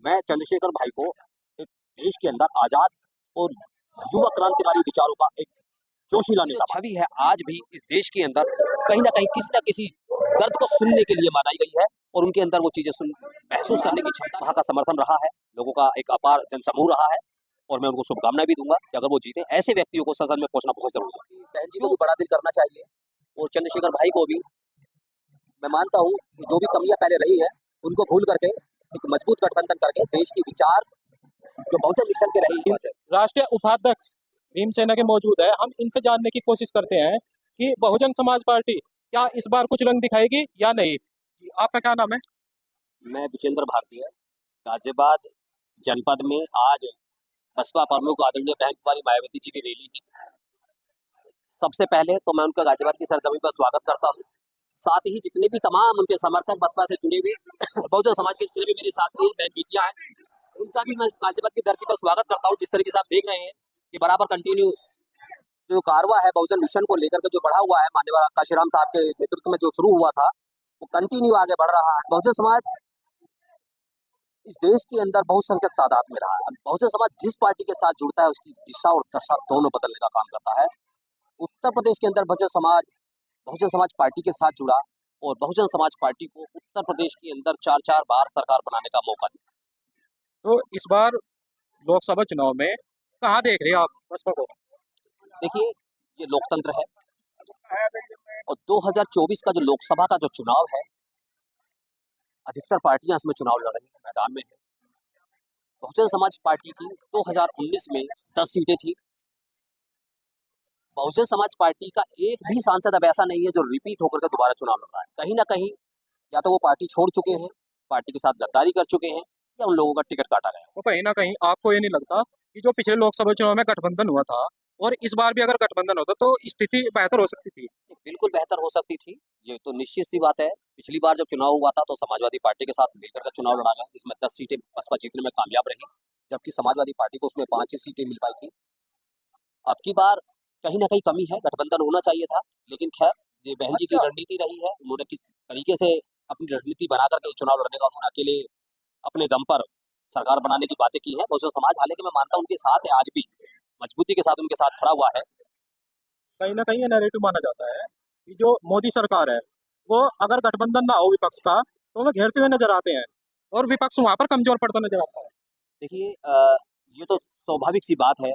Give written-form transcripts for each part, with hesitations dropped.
मैं चंद्रशेखर भाई को एक देश के अंदर आजाद और युवा क्रांतिकारी विचारों का एक जोशीला नेता छवि है। आज भी इस देश के अंदर कहीं ना कहीं किसी न किसी दर्द को सुनने के लिए बनाई गई है और उनके अंदर वो चीजें सुन महसूस करने की क्षमता, वहां का समर्थन रहा है, लोगों का एक अपार जनसमूह रहा है और मैं उनको शुभकामनाएं भी दूंगा कि अगर वो जीते, ऐसे व्यक्तियों को सदन में पहुंचना बहुत जरूरी है। बहन जी को भी बड़ा दिल करना चाहिए और चंद्रशेखर भाई को भी मैं मानता हूँ कि जो भी कमियां पहले रही है उनको भूल करके एक मजबूत गठबंधन करके देश की विचार जो बहुजन मिशन के रही है। राष्ट्रीय उपाध्यक्ष भीमसेना के मौजूद है, हम इनसे जानने की कोशिश करते हैं कि बहुजन समाज पार्टी क्या इस बार कुछ रंग दिखाएगी या नहीं। आपका क्या नाम है? मैं विजेंद्र भारती है। गाजियाबाद जनपद में आज बसपा प्रमुख आदरणीय बहन कुमारी मायावती जी की रैली थी। सबसे पहले तो मैं उनका गाजियाबाद की सरजमीन पर स्वागत करता हूँ। साथ ही जितने भी तमाम उनके समर्थक बसपा से जुड़े हुए बहुजन समाज के जितने भी मेरे साथी हैं, बहन बेटियां हैं, उनका भी मैं गाजियाबाद की धरती पर स्वागत करता हूँ। जिस तरीके से आप देख रहे हैं कि बराबर कंटिन्यू जो कारवा है बहुजन मिशन को लेकर के जो बढ़ा हुआ है, माननीय काशीराम साहब के नेतृत्व में जो शुरू हुआ था वो कंटिन्यू आगे बढ़ रहा है। बहुजन समाज इस देश के अंदर बहुसंख्यक तादाद में रहा है। बहुजन समाज जिस पार्टी के साथ जुड़ता है उसकी दिशा और दशा दोनों बदलने का काम करता है। उत्तर प्रदेश के अंदर बहुजन समाज पार्टी के साथ जुड़ा और बहुजन समाज पार्टी को उत्तर प्रदेश के अंदर 4-4 बार सरकार बनाने का मौका दिया। तो इस बार लोकसभा चुनाव में कहाँ देख रहे हैं आप बसपा को? देखिए, ये लोकतंत्र है और 2024 का जो लोकसभा का जो चुनाव है, अधिकतर पार्टियां इसमें चुनाव लड़ रही है, मैदान में है। बहुजन समाज पार्टी की 2019 में 10 सीटें थी। बहुजन समाज पार्टी का एक भी सांसद अब ऐसा नहीं है जो रिपीट होकर के दोबारा चुनाव लड़ रहा है। कहीं ना कहीं या तो वो पार्टी छोड़ चुके हैं, पार्टी के साथ गद्दारी कर चुके हैं, या उन लोगों का टिकट काटा गया। तो कहीं ना कहीं आपको ये नहीं लगता कि जो पिछले लोकसभा चुनाव में गठबंधन हुआ था और इस बार भी अगर गठबंधन होता तो स्थिति बेहतर हो सकती थी? बिल्कुल बेहतर हो सकती थी, ये तो निश्चित सी बात है। पिछली बार जब चुनाव हुआ था तो समाजवादी पार्टी के साथ मिलकर के चुनाव लड़ा गया, जिसमें 10 सीटें बसपा जीतने में कामयाब रही, जबकि समाजवादी पार्टी को उसमें 5 ही सीटें मिल पाई थी। अब की बार कहीं ना कहीं कमी है, गठबंधन होना चाहिए था, लेकिन खैर ये बहन जी की रणनीति रही है। उन्होंने किस तरीके से अपनी रणनीति बना करके चुनाव लड़ने का, उन्होंने अकेले अपने दम पर सरकार बनाने की बातें की है। बहुजन समाज हालांकि मैं मानता हूं उनके साथ है, आज भी मजबूती के साथ उनके साथ खड़ा हुआ है। कहीं ना कहीं ये नैरेटिव माना जाता है कि जो मोदी सरकार है वो अगर गठबंधन ना हो विपक्ष का तो वो घेरते हुए नजर आते हैं और विपक्ष वहां पर कमजोर पड़ता नजर आता है। देखिए, ये तो स्वाभाविक सी बात है।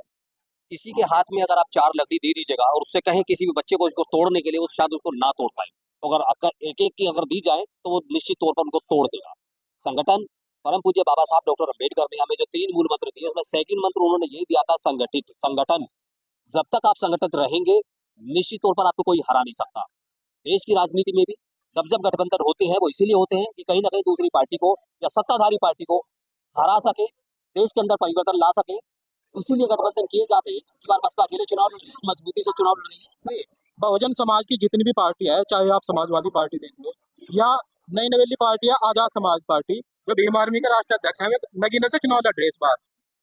किसी के हाथ में अगर आप 4 लकड़ी दे दीजिएगा और उससे कहें किसी भी बच्चे को इसको तोड़ने के लिए, वो शायद उसको ना तोड़ पाए। तो अगर एक एक की अगर दी जाए तो वो निश्चित तौर पर उनको तोड़ देगा। संगठन, परम पूज्य बाबा साहब डॉक्टर अम्बेडकर ने हमें जो 3 मूल मंत्र दिए, उसमें सेकंड मंत्र उन्होंने यही दिया था, संगठित संगठन। जब तक आप संगठित रहेंगे, निश्चित तौर पर आपको कोई हरा नहीं सकता। देश की राजनीति में भी जब जब गठबंधन होते हैं वो इसीलिए होते हैं कि कहीं ना कहीं दूसरी पार्टी को या सत्ताधारी पार्टी को हरा सके, देश के अंदर परिवर्तन ला सके। इसीलिए गठबंधन किए जाते हैं। इस बार बसपा अकेले चुनाव लड़ रही है, मजबूती से चुनाव लड़ रही है। बहुजन समाज की जितनी भी पार्टी है, चाहे आप समाजवादी पार्टी देख लो या नई नवेली पार्टी या आजाद समाज पार्टी, जो भीम आर्मी के राष्ट्रीय अध्यक्ष हैं, नगीने से चुनाव लड़ रहे इस बार।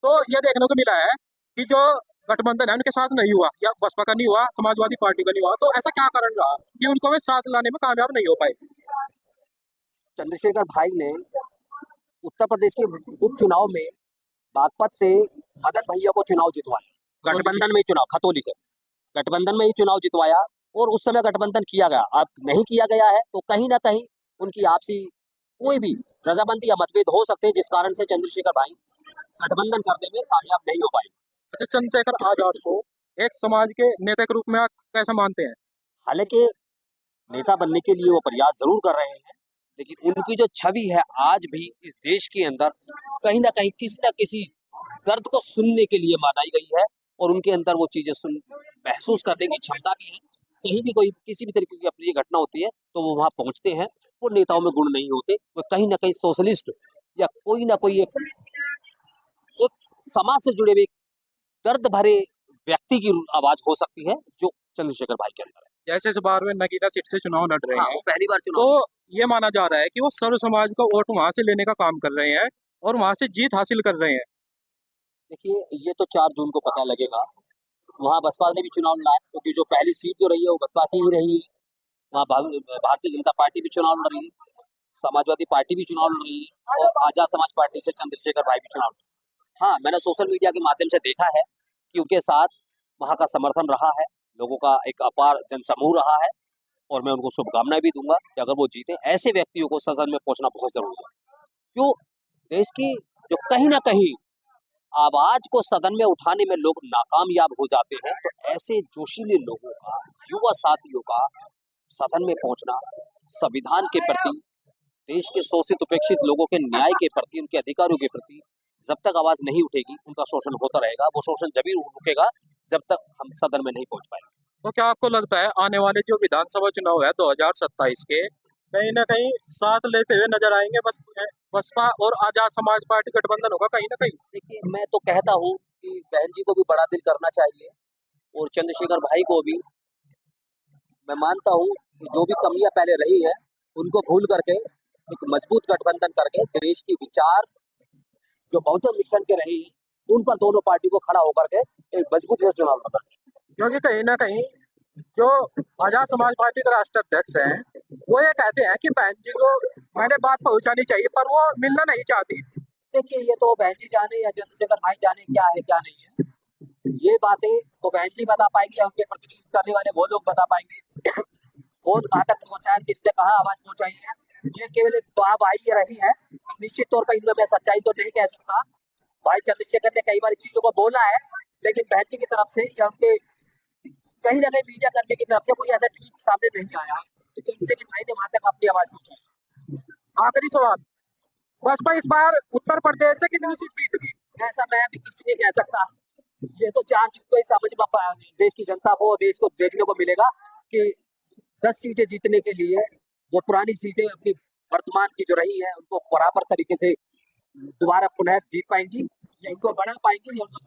तो ये देखने को मिला है कि जो गठबंधन है उनके साथ नहीं हुआ, या बसपा का नहीं हुआ, समाजवादी पार्टी का नहीं हुआ। तो ऐसा क्या कारण रहा कि उनको वे साथ लाने में कामयाब नहीं हो पाए? चंद्रशेखर भाई ने उत्तर प्रदेश के उपचुनाव में बागपत से मदन भैया को चुनाव जितवाया, गठबंधन में चुनाव, खतौली से गठबंधन में ही चुनाव जितवाया और उस समय गठबंधन किया गया। अब नहीं किया गया है तो कहीं ना कहीं उनकी आपसी कोई भी रजामंदी या मतभेद हो सकते हैं, जिस कारण से चंद्रशेखर भाई गठबंधन करने में कामयाब नहीं हो पाए। अच्छा, चंद्रशेखर आजाद को एक समाज के नेता के रूप में आप कैसा मानते हैं? हालांकि नेता बनने के लिए वो प्रयास जरूर कर रहे हैं, लेकिन उनकी जो छवि है आज भी इस देश के अंदर कहीं ना कहीं किसी न किसी दर्द को सुनने के लिए बनाई गई है और उनके अंदर वो चीजें सुन महसूस करने की क्षमता भी है। कहीं भी कोई किसी भी तरीके की अप्रिय घटना होती है तो वो वहां पहुंचते हैं। वो नेताओं में गुण नहीं होते, वो कहीं ना कहीं सोशलिस्ट या कोई ना कोई एक समाज से जुड़े हुए दर्द भरे व्यक्ति की आवाज हो सकती है, जो चंद्रशेखर भाई के अंदर है। जैसे इस बार में नगीना सीट से चुनाव लड़ रहे हैं, पहली बार तो चुनाव। ये माना जा रहा है कि वो सर्व समाज का वोट वहां से लेने का काम कर रहे हैं और वहां से जीत हासिल कर रहे हैं। देखिए, ये तो 4 जून को पता लगेगा। वहाँ बसपा ने भी चुनाव लड़ा है, क्योंकि जो पहली सीट जो रही है वो बसपा की ही रही है। वहाँ भारतीय जनता पार्टी भी चुनाव लड़ रही है। समाजवादी पार्टी भी चुनाव लड़ रही है और आजाद समाज पार्टी से चंद्रशेखर भाई भी चुनाव लड़ रहे हैं। हाँ, मैंने सोशल मीडिया के माध्यम से देखा है कि उनके साथ वहाँ का समर्थन रहा है, लोगों का एक अपार जनसमूह रहा है और मैं उनको शुभकामनाएं भी दूंगा कि अगर वो जीते, ऐसे व्यक्तियों को सदन में पहुंचना बहुत जरूरी है। क्यों? देश की जो कहीं ना कहीं आवाज को सदन में उठाने में लोग नाकामयाब हो जाते हैं, तो ऐसे जोशीले लोगों का, युवा साथियों का सदन में पहुंचना, संविधान के प्रति, देश के शोषित उपेक्षित लोगों के न्याय के प्रति, उनके अधिकारों के प्रति जब तक आवाज नहीं उठेगी, उनका शोषण होता रहेगा। वो शोषण जब ही रुकेगा जब तक हम सदन में नहीं पहुंच पाएंगे। तो क्या आपको लगता है आने वाले जो विधानसभा चुनाव है 2027 के कहीं ना कहीं साथ लेते हुए नजर आएंगे बसपा और आजाद समाज पार्टी गठबंधन होगा कहीं ना कहीं? देखिए, मैं तो कहता हूँ कि बहन जी को भी बड़ा दिल करना चाहिए और चंद्रशेखर भाई को भी। मैं मानता हूँ कि जो भी कमियां पहले रही है उनको भूल करके एक मजबूत गठबंधन करके देश की विचार जो बहुजन मिशन के रही उन पर दोनों पार्टी को खड़ा होकर के एक मजबूत से चुनाव लड़ा। क्योंकि कहीं ना कहीं जो आजाद समाज पार्टी के राष्ट्रीय अध्यक्ष हैं वो ये कहते हैं कि बहन जी को मैंने बात पहुंचानी चाहिए पर वो मिलना नहीं चाहती। देखिए, ये तो बहन जी जाने या चंद्रशेखर भाई जाने क्या है क्या नहीं है, ये बातें तो बहन जी बता पाएंगे, उनके प्रतिनिधित्व करने वाले वो लोग बता पाएंगे। कौन कहाँ तक पहुंचा है, किसने कहाँ आवाज पहुंचाई है, ये केवल एक दवाबाजी ही रही है। निश्चित तौर पर इनमें मैं सच्चाई तो नहीं कह सकता। भाई चंद्रशेखर ने कई बार इस चीजों को बोला है, लेकिन बहन जी की तरफ से या उनके कहीं ना कहीं मीडिया कर्मी की तरफ से कोई ऐसा ट्वीट सामने नहीं आया कि चंद्रशेखर भाई ने वहां तक अपनी आवाज पहुंचाई। आखिरी सवाल, बसपा इस बार उत्तर प्रदेश से कितनी सीट जीत गई? ऐसा मैं भी कुछ नहीं कह सकता। ये तो 4 जून को ही समझ में देश की जनता को, देश को देखने को मिलेगा कि 10 सीटें जीतने के लिए वो पुरानी सीटें अपनी वर्तमान की जो रही है उनको बराबर तरीके से दोबारा पुनः जीत पाएंगी या इनको बढ़ा पाएंगी या उनको